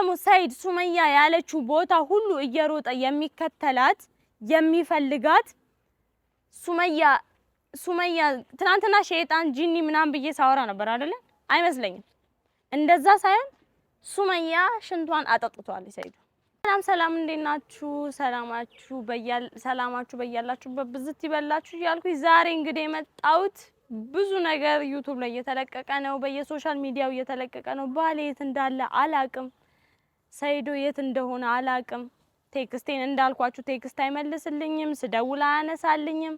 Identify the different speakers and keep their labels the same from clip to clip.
Speaker 1: ደግሞ ሰይድ ሱመያ ያለችው ቦታ ሁሉ እየሮጠ የሚከተላት የሚፈልጋት ሱመያ ትናንትና ሸይጣን ጂኒ ምናምን ብዬ ሳወራ ነበር አይደለ? አይመስለኝም። እንደዛ ሳይሆን ሱመያ ሽንቷን አጠጥቷል ሰይድ። ሰላም እንዴት ናችሁ? ሰላማችሁ በያላችሁበት ብዝት ይበላችሁ እያልኩኝ ዛሬ እንግዲህ የመጣሁት ብዙ ነገር ዩቲዩብ ላይ እየተለቀቀ ነው፣ በየሶሻል ሚዲያው እየተለቀቀ ነው። ባሌ የት እንዳለ አላቅም፣ ሰይዶ የት እንደሆነ አላቅም። ቴክስቴን እንዳልኳችሁ ቴክስት አይመልስልኝም፣ ስደውል አያነሳልኝም።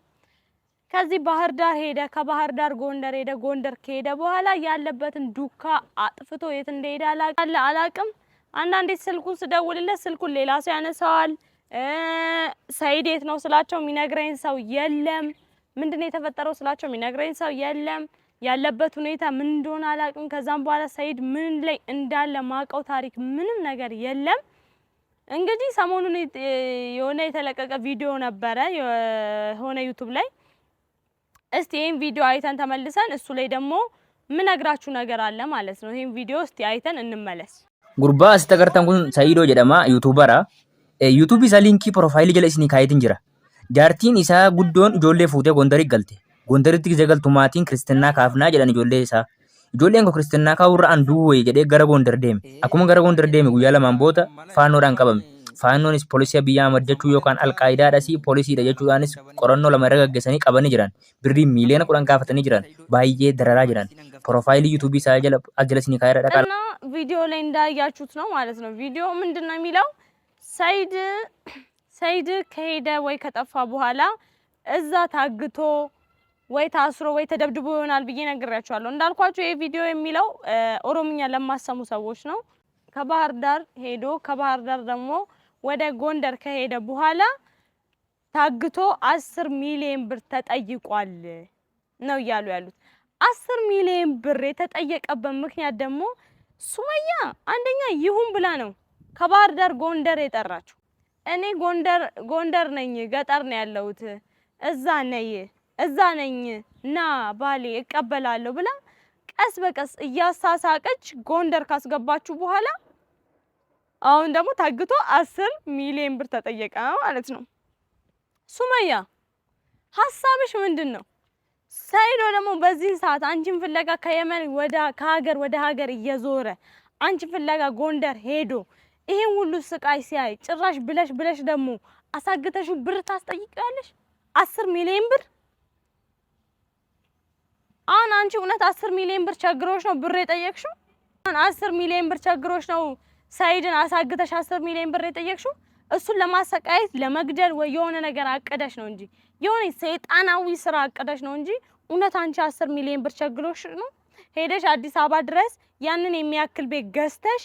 Speaker 1: ከዚህ ባህር ዳር ሄደ፣ ከባህር ዳር ጎንደር ሄደ፣ ጎንደር ከሄደ በኋላ ያለበትን ዱካ አጥፍቶ የት እንደሄደ አላቅም። አንዳንዴ ስልኩን ስደውልለት ስልኩን ሌላ ሰው ያነሳዋል። ሰይድ የት ነው ስላቸው የሚነግረኝ ሰው የለም። ምንድነው የተፈጠረው ስላቸው የሚነግረኝ ሰው የለም። ያለበት ሁኔታ ምን እንደሆነ አላቅም። ከዛም በኋላ ሰይድ ምን ላይ እንዳለ ማቀው ታሪክ ምንም ነገር የለም። እንግዲህ ሰሞኑን የሆነ የተለቀቀ ቪዲዮ ነበረ የሆነ ዩቲዩብ ላይ። እስቲ ይሄን ቪዲዮ አይተን ተመልሰን እሱ ላይ ደግሞ ምን ነግራችሁ ነገር አለ ማለት ነው። ይሄን ቪዲዮ እስቲ አይተን እንመለስ።
Speaker 2: ጉርባ አስተገርተን ኩን ሰይዶ ጀደማ ዩቲዩበራ ዩቲዩብ ኢሳ ሊንኪ ፕሮፋይል ጀለ እስኒ ካይትን ጅራ ጃርቲን ኢሳ ጉዶን ጆሌ ፉቴ ጎንደሪ ገልቴ ጎንደሪtti ጊዜ ገልቱ ማቲን ክርስትና ካፍና ጀዳን ጆሌ ኢሳ ጆሌን ኮ ክርስትና ካውራ አንዱ ወይ ጀዴ ገረ ጎንደር ዴም አኩማ ገረ ጎንደር ዴም ጉያ ለማን ቦታ ፋኖዳን ቀበም ፋኖኒስ ፖሊሲያ ቢያ መደቹ ዮካን አልቃይዳ ዳሲ ፖሊሲ ደጀቹዳንስ ቆሮኖ ለማረጋገሰኒ ቀበኒ ጅራን ብሪ ሚሊዮን ቁራን ካፈተኒ ጅራን ባይዬ ደረራ ጅራን ፕሮፋይል ዩቲዩብ ኢሳ ጀለ አጀለስኒ ካይራ ዳቃ
Speaker 1: ቪዲዮ ላይ እንዳያችሁት ነው ማለት ነው። ቪዲዮ ምንድነው የሚለው? ሰይድ ከሄደ ወይ ከጠፋ በኋላ እዛ ታግቶ ወይ ታስሮ ወይ ተደብድቦ ይሆናል ብዬ ነግራችኋለሁ። እንዳልኳችሁ ይሄ ቪዲዮ የሚለው ኦሮምኛ ለማሰሙ ሰዎች ነው። ከባህር ዳር ሄዶ ከባህር ዳር ደግሞ ወደ ጎንደር ከሄደ በኋላ ታግቶ 10 ሚሊዮን ብር ተጠይቋል ነው እያሉ ያሉት። 10 ሚሊዮን ብር የተጠየቀበት ምክንያት ደግሞ ሱመያ አንደኛ ይሁን ብላ ነው ከባህር ዳር ጎንደር የጠራችው። እኔ ጎንደር ነኝ፣ ገጠር ነው ያለሁት፣ እዛ ነኝ እና ባሌ እቀበላለሁ ብላ ቀስ በቀስ እያሳሳቀች ጎንደር ካስገባችሁ በኋላ አሁን ደግሞ ታግቶ 10 ሚሊዮን ብር ተጠየቀ ማለት ነው። ሱመያ ሐሳብሽ ምንድነው? ሰይዶ ደግሞ በዚህ ሰዓት አንቺን ፍለጋ ከየመን ከሀገር ወደ ሀገር እየዞረ አንቺን ፍለጋ ጎንደር ሄዶ ይሄን ሁሉ ስቃይ ሲያይ ጭራሽ ብለሽ ደግሞ አሳግተሽው ብር ታስጠይቂያለሽ? 10 ሚሊዮን ብር። አሁን አንቺ እውነት 10 ሚሊዮን ብር ቸግሮሽ ነው ብር የጠየቅሽው? 10 ሚሊዮን ብር ቸግሮሽ ነው ሰይድን አሳግተሽ 10 ሚሊዮን ብር የጠየቅሽው? እሱን ለማሰቃየት ለመግደል ወይ የሆነ ነገር አቀደሽ ነው እንጂ የሆነ ሰይጣናዊ ስራ አቀደሽ ነው እንጂ እውነት አንቺ 10 ሚሊዮን ብር ቸግሮሽ ነው ሄደሽ አዲስ አበባ ድረስ ያንን የሚያክል ቤት ገዝተሽ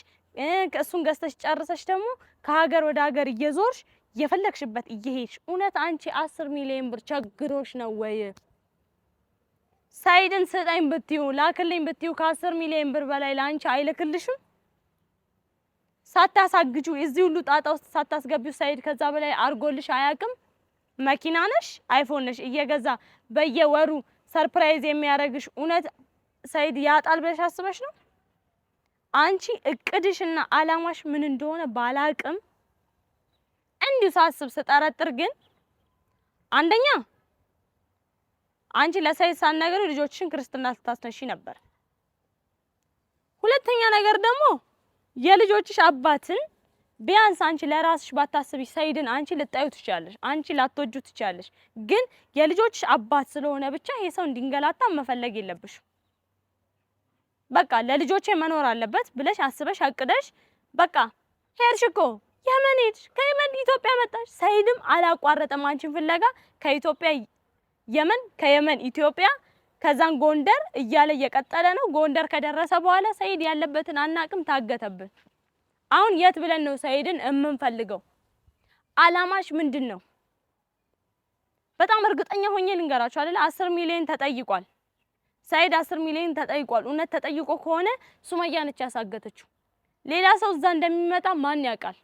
Speaker 1: እሱን ገዝተሽ ጨርሰሽ ደግሞ ከሀገር ወደ ሀገር እየዞርሽ የፈለግሽበት እየሄድሽ እውነት አንቺ 10 ሚሊዮን ብር ቸግሮሽ ነው ወይ? ሰይድን ስጠኝ ብትዩ ላክልኝ ብትዩ ከ10 ሚሊዮን ብር በላይ ላንቺ አይልክልሽም? ሳታሳግጁ እዚህ ሁሉ ጣጣ ውስጥ ሳታስገቢው ሰይድ ከዛ በላይ አርጎልሽ አያውቅም? መኪና ነሽ፣ አይፎን ነሽ እየገዛ በየወሩ ሰርፕራይዝ የሚያደርግሽ እውነት ሰይድ ያጣል ብለሽ አስበሽ ነው? አንቺ እቅድሽና አላማሽ ምን እንደሆነ ባላቅም እንዲሁ ሳስብ ስጠረጥር ግን አንደኛ አንቺ ለሰይድ ሳትነግሪ ልጆችሽን ክርስትና ልታስነሺ ነበር። ሁለተኛ ነገር ደግሞ የልጆችሽ አባትን ቢያንስ አንቺ ለራስሽ ባታስቢ ሰይድን አንቺ ልጣዩ ትችያለሽ፣ አንቺ ላትወጁ ትችያለሽ። ግን የልጆችሽ አባት ስለሆነ ብቻ ይሄ ሰው እንዲንገላታ መፈለግ የለብሽም። በቃ ለልጆቼ መኖር አለበት ብለሽ አስበሽ አቅደሽ በቃ ሄድሽ እኮ የመን ሄድሽ፣ ከየመን ኢትዮጵያ መጣሽ። ሰይድም አላቋረጠም አንቺን ፍለጋ ከኢትዮጵያ የመን፣ ከየመን ኢትዮጵያ፣ ከዛን ጎንደር እያለ እየቀጠለ ነው። ጎንደር ከደረሰ በኋላ ሰይድ ያለበትን አናቅም፣ ታገተብን። አሁን የት ብለን ነው ሰይድን እምንፈልገው? አላማሽ ምንድነው? በጣም እርግጠኛ ሆኜ ልንገራችሁ አይደል 10 ሚሊዮን ተጠይቋል። ሰይድ 10 ሚሊዮን ተጠይቋል። እውነት ተጠይቆ ከሆነ ሱመያ ነች ያሳገተችው። ሌላ ሰው እዛ እንደሚመጣ ማን ያውቃል?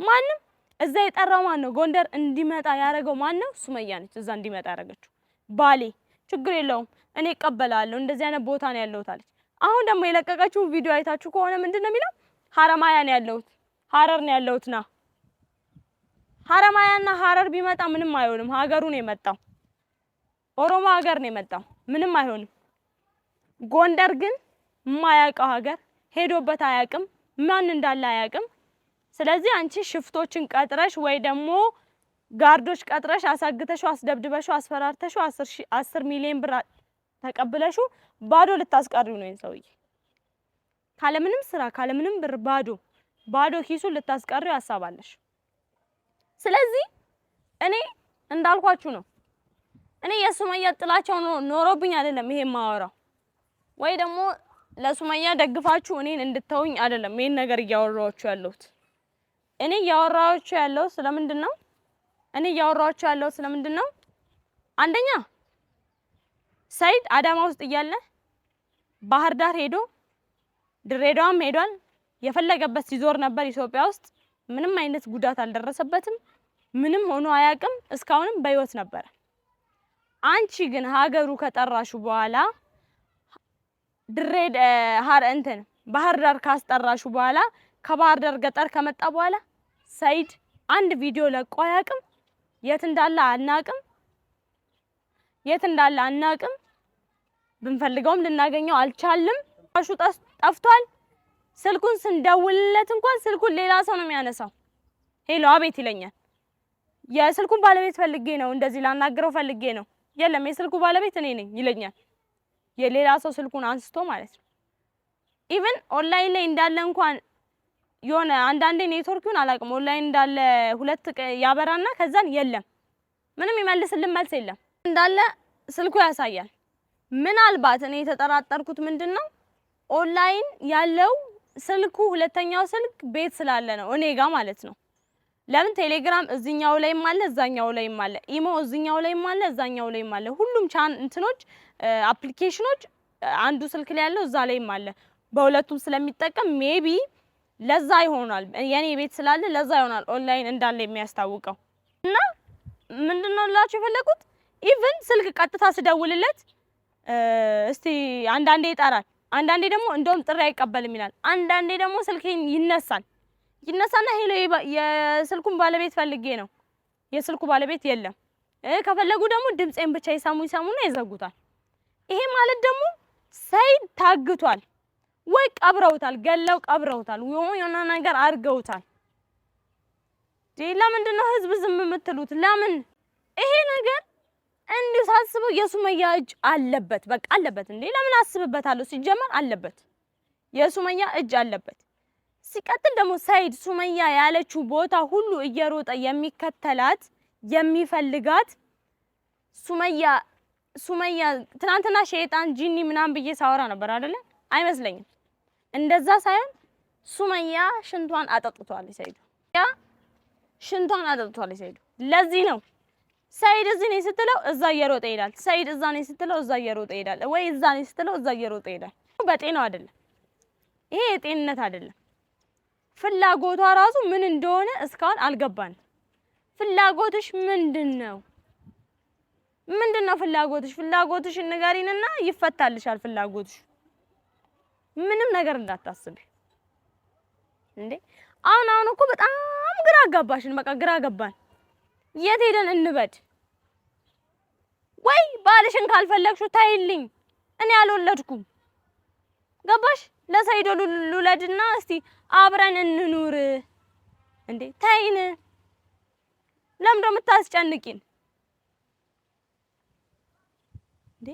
Speaker 1: ማንም። እዛ የጠራው ማን ነው? ጎንደር እንዲመጣ ያደረገው ማን ነው? ሱመያ ነች እዛ እንዲመጣ ያደረገችው። ባሌ ችግር የለውም እኔ እቀበላለሁ እንደዚህ አይነት ቦታ ነው ያለሁት አለች። አሁን ደግሞ የለቀቀችው ቪዲዮ አይታችሁ ከሆነ ምንድነው የሚለው? ሀረማያ ነው ያለሁት፣ ሀረር ነው ያለሁት። ና ሀረማያና ሀረር ቢመጣ ምንም አይሆንም። ሀገሩ ነው የመጣው፣ ኦሮሞ ሀገር ነው የመጣው፣ ምንም አይሆንም። ጎንደር ግን የማያውቀው ሀገር ሄዶበት አያውቅም፣ ማን እንዳለ አያውቅም። ስለዚህ አንቺ ሽፍቶችን ቀጥረሽ ወይ ደግሞ ጋርዶች ቀጥረሽ አሳግተሽው አስደብድበሽው አስፈራርተሽው 10 ሚሊዮን ብር ተቀብለሽው ባዶ ልታስቀሪው ነው ሰውዬ። ካለምንም ስራ ካለምንም ብር ባዶ ኪሱ ልታስቀሪው ያሳባለሽ። ስለዚህ እኔ እንዳልኳችሁ ነው። እኔ የሱመያ ጥላቸው ኖሮብኝ አይደለም ይሄ ማወራው፣ ወይ ደግሞ ለሱመያ ደግፋችሁ እኔን እንድተውኝ አይደለም ይሄን ነገር እያወራችሁ ያለሁት። እኔ እያወራችሁ ያለው ስለምንድን ነው? አንደኛ ሰይድ አዳማ ውስጥ እያለ ባህር ዳር ሄዶ ድሬዳዋም ሄዷል። የፈለገበት ሲዞር ነበር ኢትዮጵያ ውስጥ። ምንም አይነት ጉዳት አልደረሰበትም። ምንም ሆኖ አያውቅም። እስካሁንም በህይወት ነበር። አንቺ ግን ሀገሩ ከጠራሹ በኋላ ባህር ዳር ካስጠራሹ በኋላ ከባህር ዳር ገጠር ከመጣ በኋላ ሰይድ አንድ ቪዲዮ ለቆ አያውቅም። የት እንዳለ አናውቅም። ብንፈልገውም ልናገኘው አልቻልም። አሹ ጠፍቷል። ስልኩን ስንደውልለት እንኳን ስልኩን ሌላ ሰው ነው የሚያነሳው። ሄሎ አቤት ይለኛል። የስልኩን ባለቤት ፈልጌ ነው፣ እንደዚህ ላናግረው ፈልጌ ነው። የለም የስልኩ ባለቤት እኔ ነኝ ይለኛል። የሌላ ሰው ስልኩን አንስቶ ማለት ነው። ኢቭን ኦንላይን ላይ እንዳለ እንኳን የሆነ አንዳንዴ ኔትወርኩን አላውቅም፣ ኦንላይን እንዳለ ሁለት ያበራና ከዛን የለም ምንም ይመልስልን መልስ የለም። እንዳለ ስልኩ ያሳያል። ምናልባት እኔ የተጠራጠርኩት ምንድነው ኦንላይን ያለው ስልኩ ሁለተኛው ስልክ ቤት ስላለ ነው፣ እኔ ጋር ማለት ነው። ለምን ቴሌግራም እዚኛው ላይም አለ እዛኛው ላይም አለ፣ ኢሞ እዚኛው ላይም አለ እዛኛው ላይም አለ። ሁሉም እንትኖች አፕሊኬሽኖች አንዱ ስልክ ላይ ያለው እዛ ላይም አለ። በሁለቱም ስለሚጠቀም ሜቢ ለዛ ይሆናል፣ የኔ ቤት ስላለ ለዛ ይሆናል ኦንላይን እንዳለ የሚያስታውቀው። እና ምንድነው ላችሁ የፈለኩት ኢቭን ስልክ ቀጥታ ስደውልለት እስቲ አንዳንዴ ይጠራል፣ አንዳንዴ ደግሞ እንደውም ጥሪ አይቀበልም ይላል። አንዳንዴ ደግሞ ስልኬን ይነሳና ሄሎ የስልኩን ባለቤት ፈልጌ ነው፣ የስልኩ ባለቤት የለም። ከፈለጉ ደግሞ ድምጼን ብቻ ይሰሙና ይዘጉታል። ይሄ ማለት ደግሞ ሰይድ ታግቷል ወይ ቀብረውታል፣ ገለው ቀብረውታል፣ የሆነ ነገር አድርገውታል። ለምንድን ነው ህዝብ ዝም የምትሉት? ለምን ይሄ ነገር እንዲሁ ሳስበው የሱመያ እጅ አለበት፣ በቃ አለበት። እንዴ ለምን አስብበታለሁ? ሲጀመር አለበት፣ የሱመያ እጅ አለበት። ሲቀጥል ደግሞ ሰይድ ሱመያ ያለችው ቦታ ሁሉ እየሮጠ የሚከተላት የሚፈልጋት ሱመያ ትናንትና ሸይጣን ጂኒ ምናምን ብዬ ሳወራ ነበር አይደለ? አይመስለኝም። እንደዛ ሳይሆን ሱመያ ሽንቷን አጠጥቷል ሰይዱ። ሽንቷን አጠጥቷል ሰይዱ። ለዚህ ነው ሰይድ እዚህ ነኝ ስትለው እዛ እየሮጠ ይሄዳል። ሰይድ እዛ ነኝ ስትለው እዛ እየሮጠ ይሄዳል። ወይ እዛ ነኝ ስትለው እዛ እየሮጠ ይሄዳል። በጤናው አይደለም ይሄ፣ የጤንነት አይደለም። ፍላጎቷ ራሱ ምን እንደሆነ እስካሁን አልገባንም። ፍላጎትሽ ምንድነው? ፍላጎትሽ? ፍላጎትሽን ንገሪንና ይፈታልሻል ፍላጎትሽ። ምንም ነገር እንዳታስቢ እንዴ። አሁን እኮ በጣም ግራ አጋባሽን። በቃ ግራ ገባን። የት ሄደን እንበድ? ወይ ባልሽን ካልፈለግሽው ታይልኝ፣ እኔ አልወለድኩም። ገባሽ? ለሰይዶ ልውለድና እስቲ አብረን እንኑር እንዴ። ታይን ለምንድነው የምታስጨንቂን እንዴ?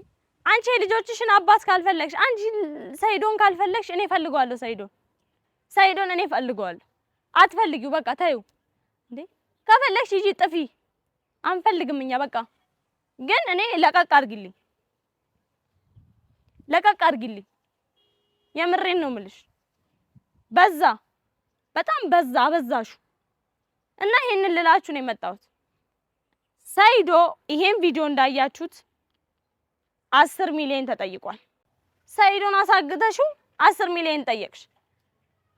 Speaker 1: አንቺ ልጆችሽን አባት ካልፈለግሽ፣ አንቺ ሰይዶን ካልፈለግሽ እኔ ፈልገዋለሁ። ሰይዶን እኔ ፈልገዋለሁ። አትፈልጊው፣ በቃ ታዩ እንዴ። ከፈለግሽ ሂጂ ጥፊ፣ አንፈልግም እኛ በቃ። ግን እኔ ለቀቅ አድርጊልኝ። የምሬን ነው የምልሽ። በጣም አበዛሹ። እና ይሄንን ልላችሁ ነው የመጣሁት። ሰይዶ ይሄን ቪዲዮ እንዳያችሁት 10 ሚሊዮን ተጠይቋል። ሰይዶን አሳግተሽው 10 ሚሊዮን ጠየቅሽ።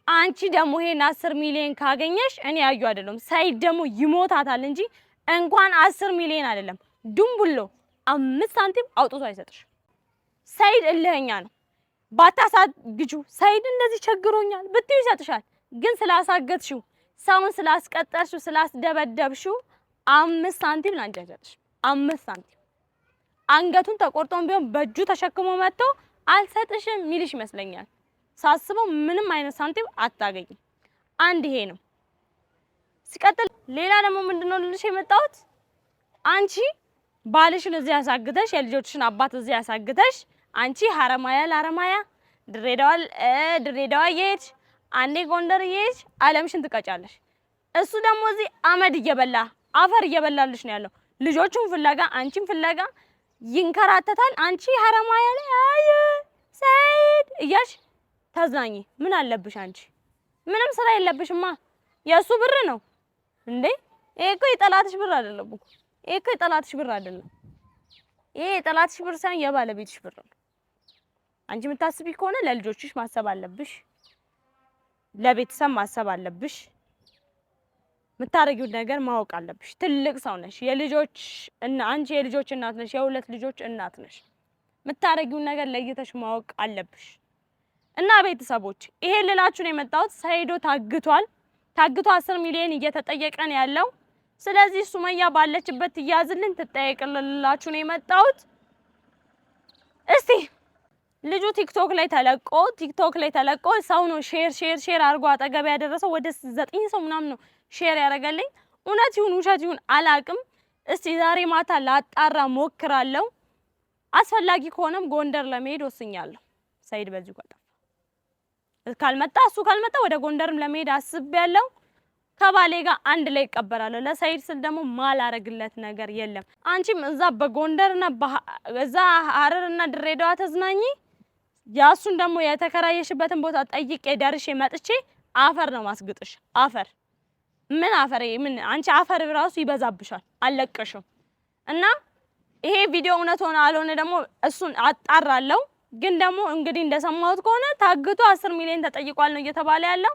Speaker 1: አንቺ ደግሞ ይሄን 10 ሚሊዮን ካገኘሽ እኔ ያዩ አይደለም ሰይድ ደግሞ ይሞታታል እንጂ እንኳን 10 ሚሊዮን አይደለም ዱምቡሎ 5 ሳንቲም አውጥቶ አይሰጥሽ። ሰይድ እልህኛ ነው። ባታሳግጁ ሰይድ እንደዚህ ቸግሮኛል ብትዩ ይሰጥሻል። ግን ስላሳገትሽው ሰውን ስላስቀጠርሽው ስላስደበደብሽው 5 ሳንቲም ላንቺ አይሰጥሽም። 5 ሳንቲም አንገቱን ተቆርጦም ቢሆን በእጁ ተሸክሞ መጥቶ አልሰጥሽም ሚልሽ ይመስለኛል። ሳስበው ምንም አይነት ሳንቲም አታገኝም። አንድ ይሄ ነው። ሲቀጥል ሌላ ደግሞ ምንድነው ልልሽ የመጣሁት አንቺ ባልሽን እዚህ ያሳግተሽ የልጆችሽን አባት እዚህ ያሳግተሽ አንቺ ሀረማያ ለሀረማያ ድሬዳዋ እየሄድሽ አንዴ ጎንደር እየሄድሽ አለምሽን ትቀጫለሽ። እሱ ደግሞ እዚህ አመድ እየበላ አፈር እየበላልሽ ነው ያለው። ልጆቹን ፍለጋ አንቺን ፍለጋ ይንከራተታል። አንቺ ሀረማያ ላይ አይ ሰይድ እያልሽ ተዝናኝ። ምን አለብሽ አንቺ? ምንም ስራ የለብሽማ። የእሱ ብር ነው እንዴ? ይሄ እኮ የጠላትሽ ብር አይደለም እኮ። ይሄ እኮ የጠላትሽ ብር አይደለም። ይሄ የጠላትሽ ብር ሳይሆን የባለቤትሽ ብር ነው። አንቺ የምታስቢ ከሆነ ለልጆችሽ ማሰብ አለብሽ፣ ለቤተሰብ ማሰብ አለብሽ። የምታረጊው ነገር ማወቅ አለብሽ። ትልቅ ሰው ነሽ። የልጆች እና አንቺ የልጆች እናት ነሽ። የሁለት ልጆች እናት ነሽ። የምታረጊው ነገር ለይተሽ ማወቅ አለብሽ። እና ቤተሰቦች ይሄ ልላችሁ ነው የመጣሁት። ሰይዶ ታግቷል። ታግቶ 10 ሚሊዮን እየተጠየቀ ነው ያለው። ስለዚህ ሱመያ ባለችበት ትያዝልን ትጠየቅልላችሁ ነው የመጣሁት። እስቲ ልጁ ቲክቶክ ላይ ተለቆ ሰው ነው ሼር አድርጎ አጠገብ ያደረሰው ወደ 9 ሰው ምናምን ነው ሼር ያደረገልኝ። እውነት ይሁን ውሸት ይሁን አላቅም። እስቲ ዛሬ ማታ ላጣራ ሞክራለሁ። አስፈላጊ ከሆነም ጎንደር ለመሄድ ወስኛለሁ። ሰይድ በዚህ ቀጣ እሱ ካልመጣ ወደ ጎንደርም ለመሄድ አስቤያለሁ። ከባሌ ጋር አንድ ላይ ይቀበራለሁ። ለሰይድ ስል ደግሞ ማላረግለት ነገር የለም። አንቺም እዛ በጎንደርና እዛ ሀረርና ድሬዳዋ ተዝናኝ። ያሱን ደግሞ የተከራየሽበትን ቦታ ጠይቄ ደርሼ መጥቼ አፈር ነው ማስግጥሽ። አፈር ምን አንቺ አፈር ራሱ ይበዛብሻል። አለቀሽም እና ይሄ ቪዲዮ እውነት ሆነ አልሆነ ደግሞ እሱን አጣራለሁ። ግን ደግሞ እንግዲህ እንደሰማሁት ከሆነ ታግቶ 10 ሚሊዮን ተጠይቋል ነው እየተባለ ያለው።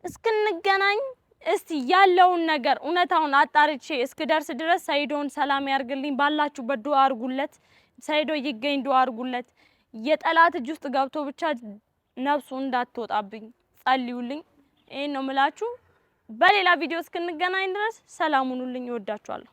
Speaker 1: እስክንገናኝ እስቲ ያለውን ነገር እውነታውን አጣርቼ እስክደርስ ድረስ ሰይዶን ሰላም ያርግልኝ። ባላችሁበት ዱአ አርጉለት። ሰይዶ ይገኝ ዱአ አርጉለት። የጠላት እጅ ውስጥ ገብቶ ብቻ ነፍሱ እንዳትወጣብኝ ጸልዩልኝ። ይሄን ነው የምላችሁ። በሌላ ቪዲዮ እስክንገናኝ ድረስ ሰላም ሁኑልኝ። እወዳችኋለሁ።